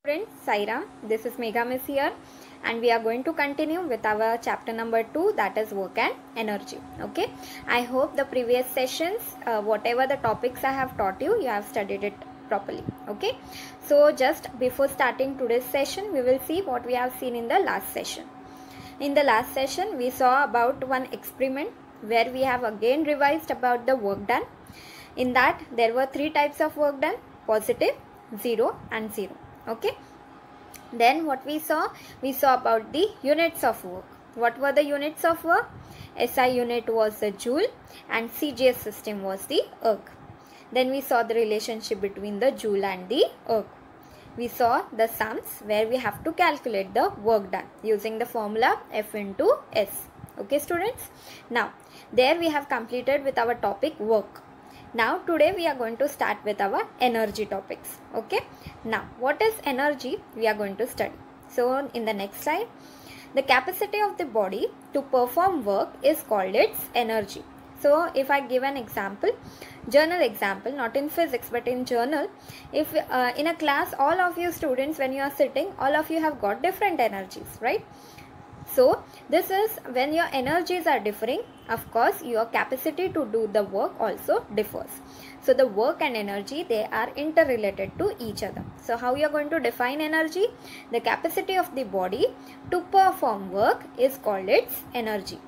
Friends, Sairam, this is Megha Miss here, and we are going to continue with our chapter number 2, that is work and energy. Okay, I hope the previous sessions, whatever the topics I have taught you, you have studied it properly. Okay, so just before starting today's session, we will see what we have seen in the last session. In the last session, we saw about one experiment where we have again revised about the work done. In that, there were 3 types of work done: positive, 0 and 0. Okay, then what we saw about the units of work. What were the units of work? SI unit was the joule and CGS system was the erg. Then we saw the relationship between the joule and the erg. We saw the sums where we have to calculate the work done using the formula F into S. Okay students, now there we have completed with our topic work. Now today we are going to start with our energy topics. Okay, now what is energy we are going to study. So in the next slide, the capacity of the body to perform work is called its energy. So if I give an example, journal example, not in physics but in journal, if in a class all of you students, when you are sitting, all of you have got different energies, right? So this is when your energies are differing, of course your capacity to do the work also differs. So the work and energy, they are interrelated to each other. So how you are going to define energy? The capacity of the body to perform work is called its energy.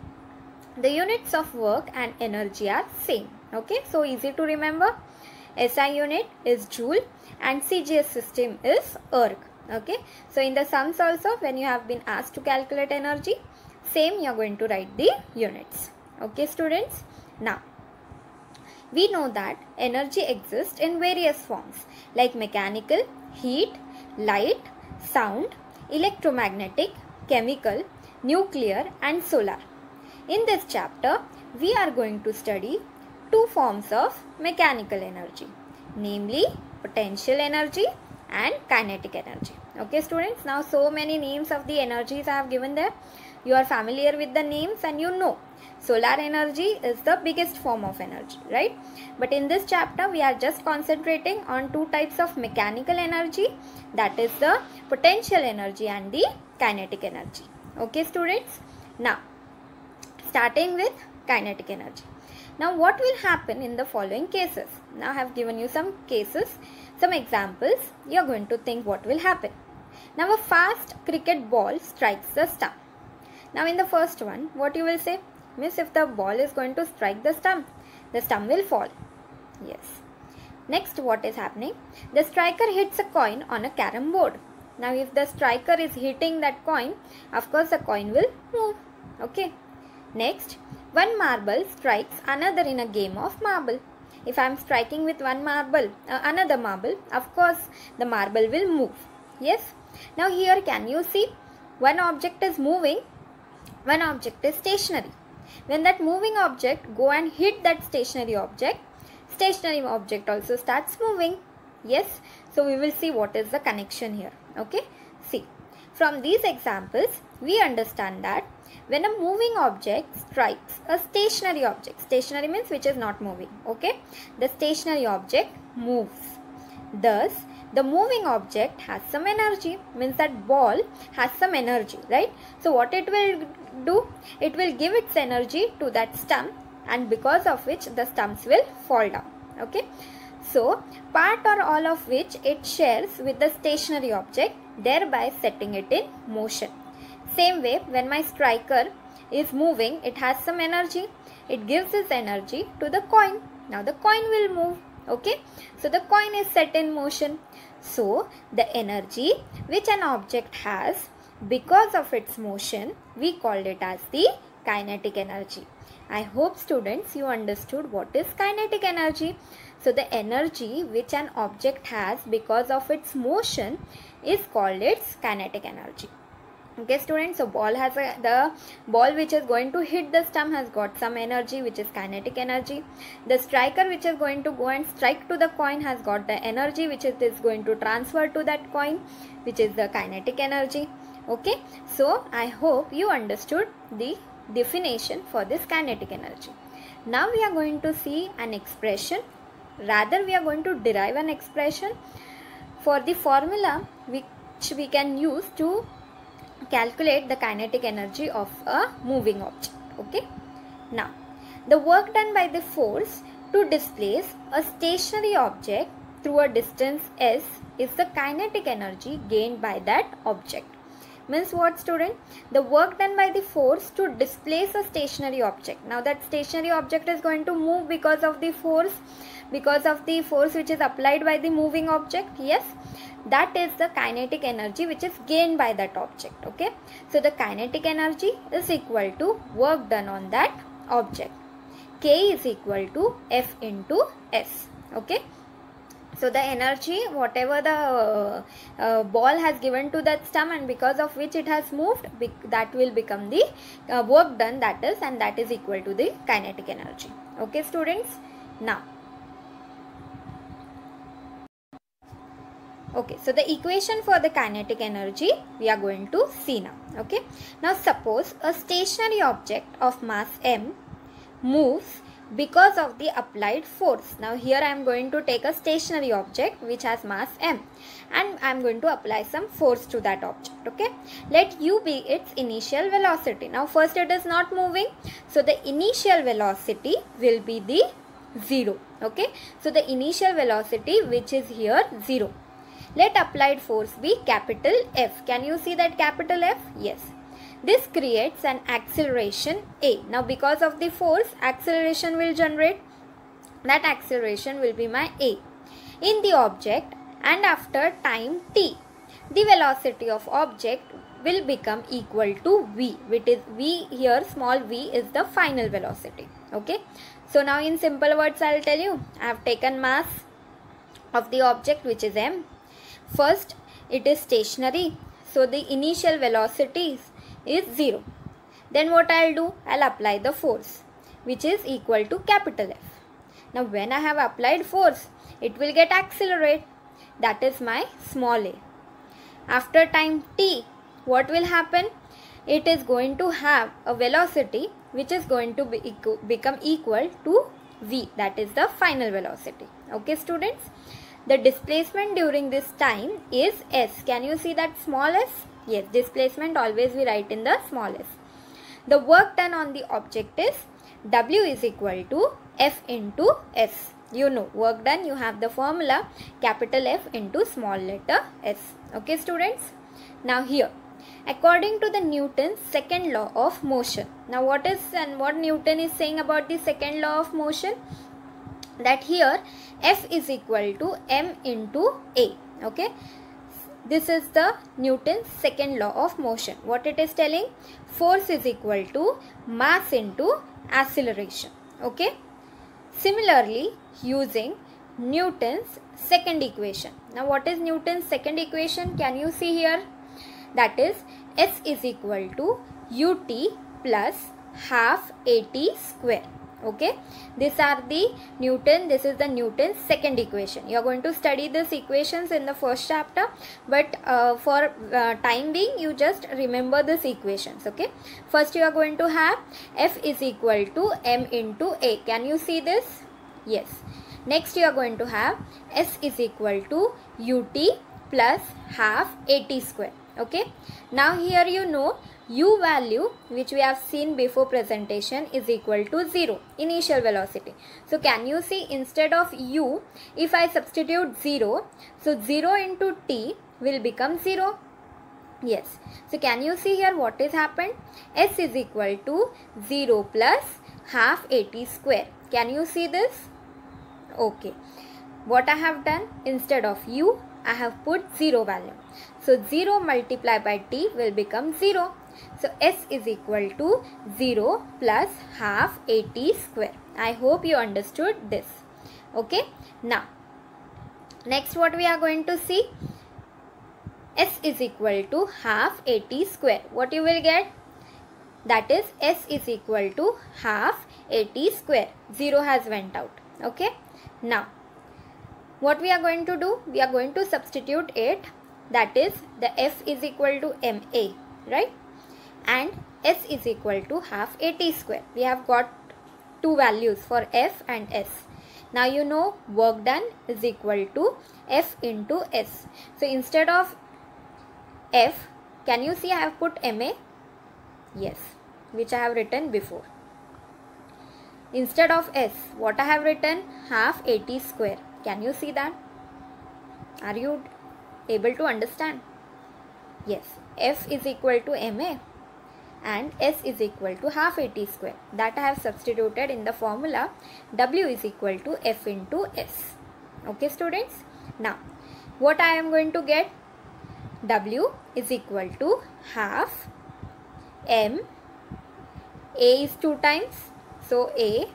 The units of work and energy are same. Okay, so easy to remember. SI unit is joule and CGS system is erg. Okay, so in the sums also, when you have been asked to calculate energy, same you are going to write the units. Okay students, now we know that energy exists in various forms like mechanical, heat, light, sound, electromagnetic, chemical, nuclear and solar. In this chapter, we are going to study 2 forms of mechanical energy, namely potential energy and kinetic energy. Okay students, now so many names of the energies I have given there. You are familiar with the names and you know solar energy is the biggest form of energy, right? But in this chapter we are just concentrating on 2 types of mechanical energy, that is the potential energy and the kinetic energy. Okay students, now starting with kinetic energy. Now what will happen in the following cases? Now I have given you some cases, some examples. You are going to think what will happen. Now a fast cricket ball strikes the stump. Now in the first one, what you will say? Miss, if the ball is going to strike the stump will fall. Yes. Next, what is happening? The striker hits a coin on a carom board. Now if the striker is hitting that coin, of course the coin will move. Okay. Next, one marble strikes another in a game of marble. If I am striking with one marble, another marble, of course the marble will move. Yes. Now here can you see, one object is moving, one object is stationary. When that moving object go and hit that stationary object also starts moving. Yes. So we will see what is the connection here. Okay. See, from these examples we understand that when a moving object strikes a stationary object, stationary means which is not moving, okay, the stationary object moves. Thus the moving object has some energy, means that ball has some energy, right? So what it will do? It will give its energy to that stump, and because of which the stumps will fall down. Okay, so part or all of which it shares with the stationary object, thereby setting it in motion. Same way, when my striker is moving, it has some energy. It gives its energy to the coin. Now the coin will move. Okay, so the coin is set in motion. So the energy which an object has because of its motion, we called it as the kinetic energy. I hope students you understood what is kinetic energy. So the energy which an object has because of its motion is called its kinetic energy. Okay students, so the ball which is going to hit the stump has got some energy which is kinetic energy. The striker which is going to go and strike to the coin has got the energy which it is going to transfer to that coin, which is the kinetic energy. Okay, so I hope you understood the definition for this kinetic energy. Now we are going to see an expression, rather we are going to derive an expression. For the formula we which we can use to calculate the kinetic energy of a moving object. Okay. Now, the work done by the force to displace a stationary object through a distance s is the kinetic energy gained by that object. Means what, student? The work done by the force to displace a stationary object. Now that stationary object is going to move because of the force which is applied by the moving object. Yes, that is the kinetic energy which is gained by that object. Okay, so the kinetic energy is equal to work done on that object. K is equal to F into S. Okay, so the energy whatever the ball has given to that stump and because of which it has moved, that will become the work done, that is equal to the kinetic energy. Okay, students. Now, okay, so the equation for the kinetic energy we are going to see now. Okay, now suppose a stationary object of mass m moves because of the applied force. Now here I am going to take a stationary object which has mass m and I am going to apply some force to that object. Okay, let u be its initial velocity. Now first it is not moving, so the initial velocity will be the 0. Okay, so the initial velocity which is here 0. Let applied force be capital F. Can you see that capital F? Yes. This creates an acceleration A. Now because of the force, acceleration will generate. That acceleration will be my A in the object, and after time t, the velocity of object will become equal to V, which is V here, small v is the final velocity. Okay, so now in simple words I will tell you, I have taken mass of the object which is m. First, it is stationary, so the initial velocity is 0. Then what I will do? I will apply the force which is equal to capital F. Now when I have applied force, it will get accelerate, that is my small a. After time t, what will happen? It is going to have a velocity which is going to become equal to v, that is the final velocity. Okay, students. The displacement during this time is s. Can you see that small s? Yes, displacement always we write in the small s. The work done on the object is W is equal to F into S. You know, work done, you have the formula capital F into small letter s. Okay, students. Now here, according to the Newton's second law of motion. Now what Newton is saying about the second law of motion? That here F is equal to m into A. Okay, this is the Newton's second law of motion. What it is telling? Force is equal to mass into acceleration. Okay, similarly using Newton's second equation. Now what is Newton's second equation? Can you see here? That is S is equal to ut plus half at square. Okay, these are the this is the Newton's second equation. You are going to study these equations in the first chapter, but for time being you just remember these equations. Okay, first you are going to have F is equal to m into A. Can you see this? Yes. Next you are going to have S is equal to ut plus half at square. Okay, now here you know u value which we have seen before presentation is equal to 0, initial velocity. So can you see, instead of u, if I substitute 0, so 0 into t will become 0. Yes, so can you see here what is happened? S is equal to 0 plus half at square. Can you see this? Okay, what I have done, instead of u I have put 0 value. So 0 multiplied by t will become 0. So S is equal to 0 plus half at square. I hope you understood this. Okay. Now, next what we are going to see? S is equal to half at square. What you will get? That is S is equal to half at square. 0 has went out. Okay. Now, what we are going to do? We are going to substitute it. That is, the F is equal to ma, right? And S is equal to half at square. We have got two values for F and S. Now you know work done is equal to F into S. So instead of F, can you see I have put MA? Yes, which I have written before. Instead of S, what I have written? Half AT square. Can you see that? Are you able to understand? Yes, F is equal to MA and S is equal to half AT square. That I have substituted in the formula. W is equal to F into S. Okay students? Now, what I am going to get? W is equal to half M. A is 2 times, so A.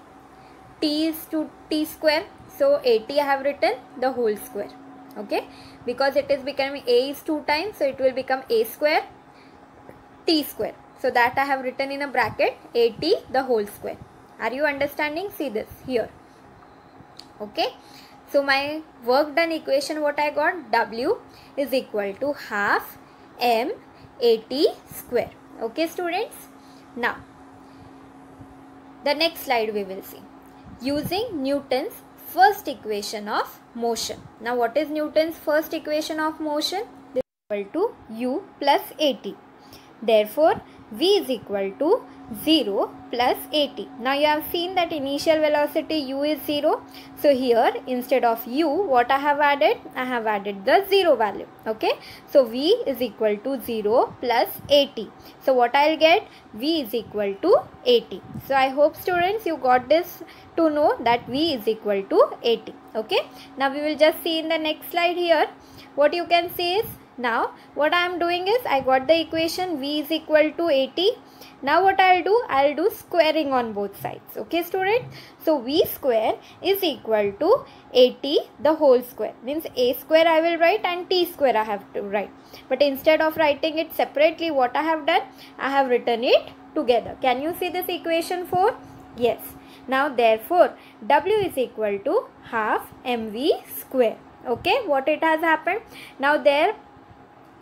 T is 2T square, so AT I have written the whole square. Okay, because it is becoming A is 2 times, so it will become A square T square. So that I have written in a bracket AT the whole square. Are you understanding? See this here. Okay, so my work done equation, what I got? W is equal to half M AT square. Okay students. Now, the next slide we will see. Using Newton's first equation of motion. Now what is Newton's first equation of motion? This is equal to U plus AT. Therefore, V is equal to 0 plus AT. Now you have seen that initial velocity U is 0. So here instead of U, what I have added? I have added the 0 value. Okay. So V is equal to 0 plus AT. So what I will get? V is equal to AT. So I hope students you got this to know that V is equal to AT. Okay. Now we will just see in the next slide here. What you can see is, now what I am doing is I got the equation V is equal to AT. Now what I will do? I will do squaring on both sides. Okay students. So V square is equal to AT the whole square. Means A square I will write and T square I have to write. But instead of writing it separately, what I have done? I have written it together. Can you see this equation 4? Yes. Now therefore W is equal to half mv square. Okay. What it has happened? Now there,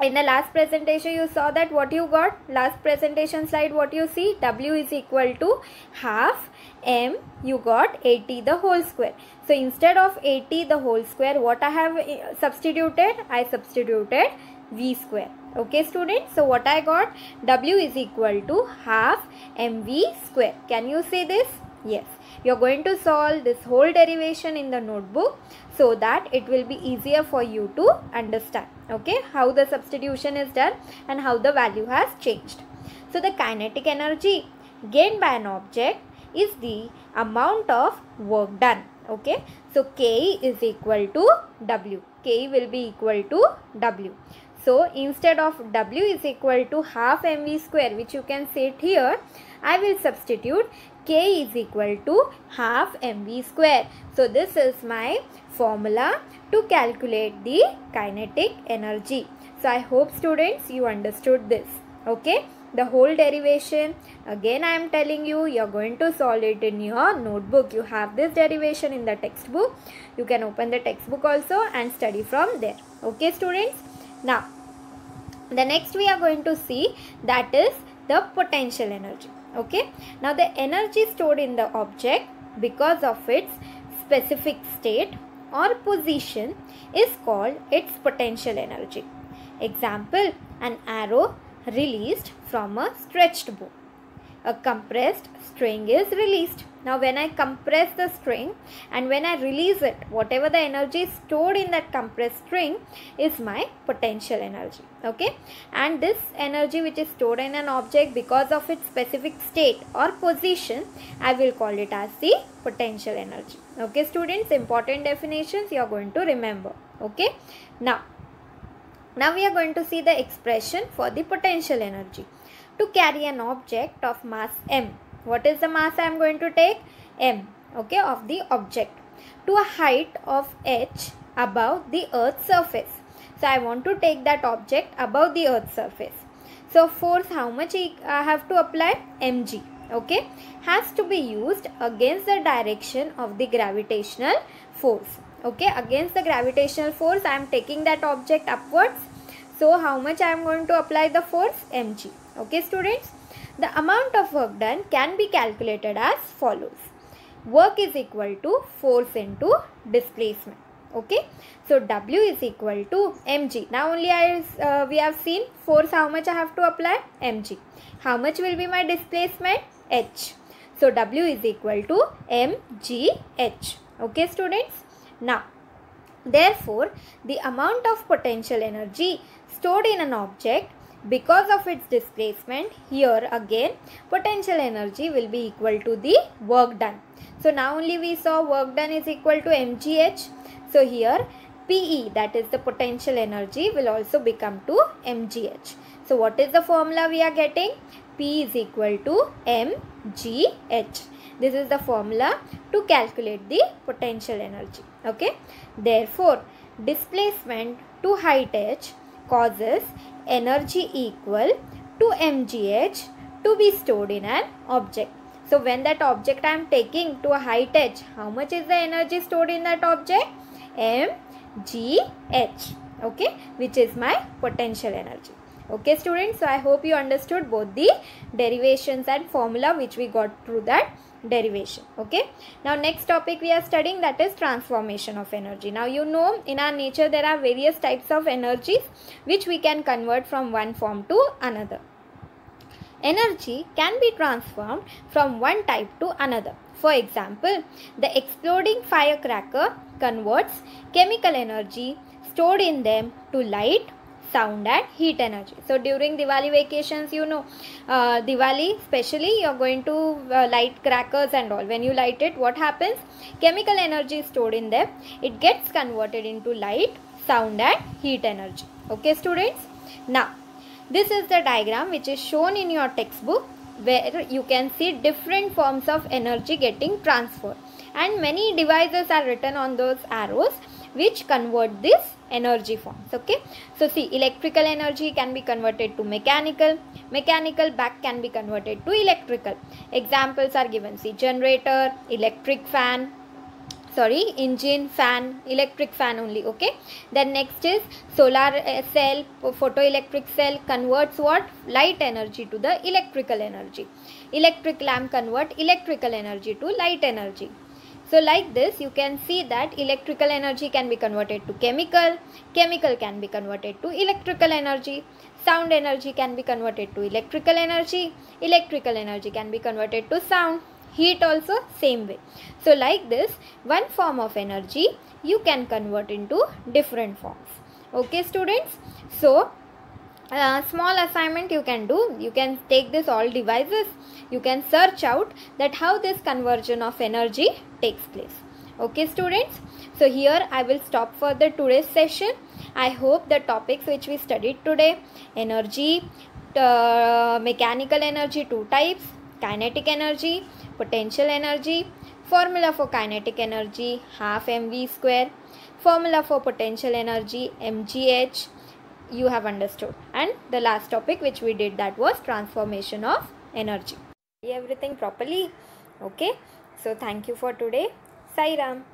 in the last presentation you saw that what you got? Last presentation slide, what you see? W is equal to half M, you got AT the whole square. So instead of AT the whole square, what I have substituted? I substituted V square. Okay students. So what I got? W is equal to half mv square. Can you see this? Yes. You are going to solve this whole derivation in the notebook so that it will be easier for you to understand. Okay, how the substitution is done and how the value has changed. So the kinetic energy gained by an object is the amount of work done. Okay, so K is equal to W. K will be equal to W. So instead of W is equal to half mv square, which you can see it here, I will substitute K is equal to half mv square. So this is my formula to calculate the kinetic energy. So I hope students you understood this. Okay, the whole derivation, again I am telling you, you are going to solve it in your notebook. You have this derivation in the textbook. You can open the textbook also and study from there. Okay students. Now the next we are going to see, that is the potential energy. Okay, now the energy stored in the object because of its specific state or position is called its potential energy. Example, an arrow released from a stretched bow. A compressed string is released. Now when I compress the string and when I release it, whatever the energy stored in that compressed string is my potential energy. Okay, and this energy which is stored in an object because of its specific state or position, I will call it as the potential energy. Okay students, important definitions you are going to remember. Okay, now we are going to see the expression for the potential energy. To carry an object of mass m, what is the mass I am going to take? M, okay, of the object, to a height of h above the earth's surface. So I want to take that object above the earth's surface. So force, how much I have to apply? Mg. Okay, has to be used against the direction of the gravitational force. Okay, against the gravitational force I am taking that object upwards. So how much I am going to apply the force? Mg. Okay students, the amount of work done can be calculated as follows. Work is equal to force into displacement. Okay, so W is equal to mg. Now only we have seen force, how much I have to apply, mg. How much will be my displacement, h. So W is equal to mgh. Okay students. Now therefore the amount of potential energy stored in an object because of its displacement, here again potential energy will be equal to the work done. So now only we saw work done is equal to mgh. So here PE, that is the potential energy, will also become to mgh. So what is the formula we are getting? P is equal to mgh. This is the formula to calculate the potential energy. Okay. Therefore, displacement to height h causes energy equal to mgh to be stored in an object. So when that object I am taking to a height h, how much is the energy stored in that object? mgh. Okay, which is my potential energy. Okay students, so I hope you understood both the derivations and formula which we got through that derivation. Okay, now next topic we are studying, that is transformation of energy. Now you know in our nature there are various types of energies which we can convert from one form to another. Energy can be transformed from one type to another. For example, the exploding firecracker converts chemical energy stored in them to light, sound and heat energy. So during Diwali vacations, you know, Diwali especially, you are going to light crackers and all. When you light it, what happens? Chemical energy is stored in them. It gets converted into light, sound and heat energy. Okay students. Now this is the diagram which is shown in your textbook, where you can see different forms of energy getting transferred, and many devices are written on those arrows which convert this energy forms. Okay, so see, electrical energy can be converted to mechanical, mechanical back can be converted to electrical. Examples are given. See, generator, electric fan, engine, fan, electric fan only. Okay, then next is solar cell, photoelectric cell converts what? Light energy to the electrical energy. Electric lamp convert electrical energy to light energy. So like this you can see that electrical energy can be converted to chemical, chemical can be converted to electrical energy, sound energy can be converted to electrical energy, electrical energy can be converted to sound, heat also same way. So like this, one form of energy you can convert into different forms. Okay students, so small assignment you can do, you can take this all devices, you can search out that how this conversion of energy takes place. Okay students, so here I will stop for the today's session. I hope the topics which we studied today, energy, mechanical energy, two types, kinetic energy, potential energy, formula for kinetic energy half mv square, formula for potential energy mgh, you have understood. And the last topic which we did, that was transformation of energy. Everything properly. Okay, so thank you for today. Sai Ram.